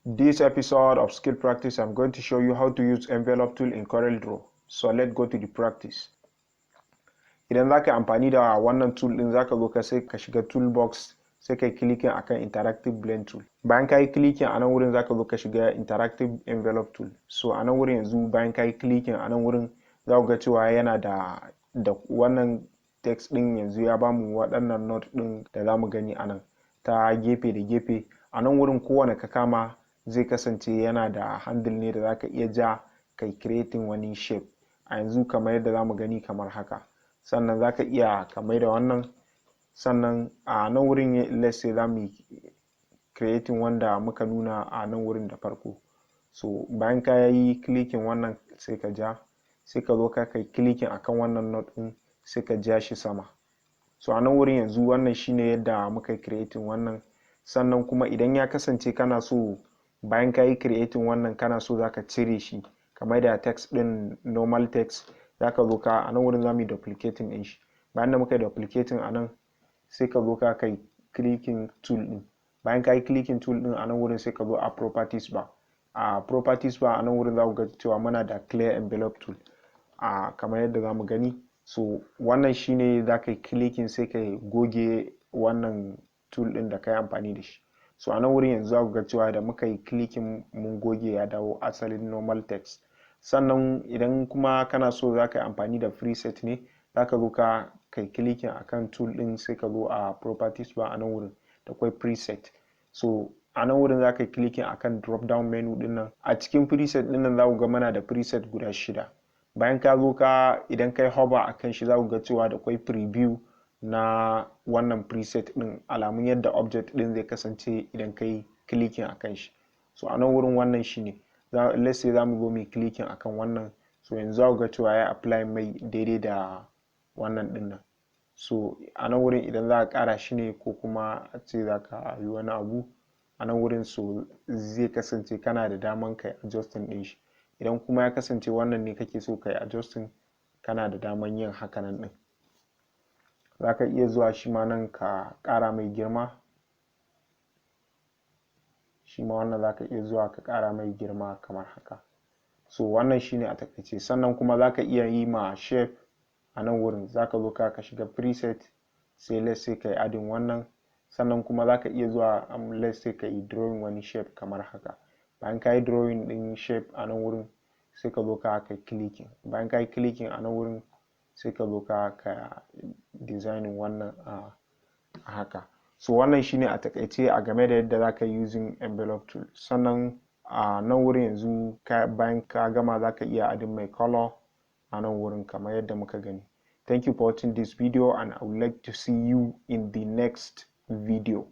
This episode of skill practice, I'm going to show you how to use envelope tool in CorelDraw. So let's go to the practice. Idan za ka yi amfani da wannan tool din, za ka zo sai ka shiga toolbox, sai ka yi clicking akan interactive blend tool. Bayan ka yi clicking a nan wurin, za ka zo ka shiga interactive envelope tool. So a nan wurin yanzu bayan ka yi clicking a nan wurin, za ku ga cewa yana da wannan text din yanzu ya bamu waɗannan note din da za mu gani a nan ta gefe da gefe. A nan wurin kowane ka kama zai kasance yana da handle ne da za ka iya ja kai creating wani shape. A yanzu kamar yadda za mu gani kamar haka. Sannan za ka iya kamar da wannan. Sannan a nan wurin let's say za mu creating wanda muka nuna a nan wurin da farko. So bayan ka yi clicking wannan sai ka ja, sai ka zo ka kai clicking akan wannan note din sai ka ja shi sama. So a nan wurin yanzu wannan shine yadda muka creating wannan. Sannan kuma idan ya kasance kana so bayan ka yi creating wannan kana so za ka cire shi kamar da text din normal text, za ka zo ka a nan wurin za mu yi duplicating din shi. Bayan da muka yi duplicating a nan sai ka zo ka kai clicking tool din. Bayan ka yi clicking tool din a nan wurin sai ka zo a properties bar. A properties bar a nan wurin za ku ga cewa muna da clear envelope tool kamar yadda za mu gani. So wannan shine za ka yi clicking sai ka goge wannan tool din da ka yi amfani da shi. So a nan wurin yanzu za ku ga cewa da muka yi clicking mun goge ya dawo asalin normal text. Sannan idan kuma kana so za ka yi amfani da preset ne, za ka zo ka kai clicking akan tool din sai ka zo a properties bar a nan wurin da kwai preset. So a nan wurin za ka yi clicking akan drop down menu din nan. A cikin preset din nan za ku ga mana da preset guda 6. Bayan ka zo idan kai hover akan shi za ku ga cewa da kwai preview na wannan preset din, alamun yadda object din zai kasance idan kai clicking akan shi. So a nan wurin wannan shine let's say za mu zo mu clicking akan wannan. So yanzu za ku ga cewa ya apply mai daidai da wannan din nan. So a nan wurin idan za ka ƙara shi ne ko kuma a ce za ka yi wani abu a nan wurin, so zai kasance kana da daman kai adjusting din shi. Idan kuma ya kasance wannan ne kake so kai adjusting, kana da daman yin hakanan din. Za ka iya zuwa shi ma nan ka ƙara mai girma. Shi ma wannan za ka iya zuwa ka ƙara mai girma kamar haka. So wannan shine a takaice. Sannan kuma za ka iya yi ma shape a nan wurin. Za ka zo ka shiga preset sai let's say ka yi adding wannan. Sannan kuma za ka iya zuwa let's say ka yi drawing wani shape kamar haka. Bayan ka yi drawing din shape a nan wurin sai ka zo ka kai clicking. Bayan ka yi clicking a nan wurin sai ka zo ka designing wannan a haka. So wannan shine a takaice a game da yadda za ka yi using envelope tool. Sannan a nan wurin yanzu bayan ka gama za ka iya adding mai color a nan wurin kamar yadda muka gani. Thank you for watching this video and I would like to see you in the next video.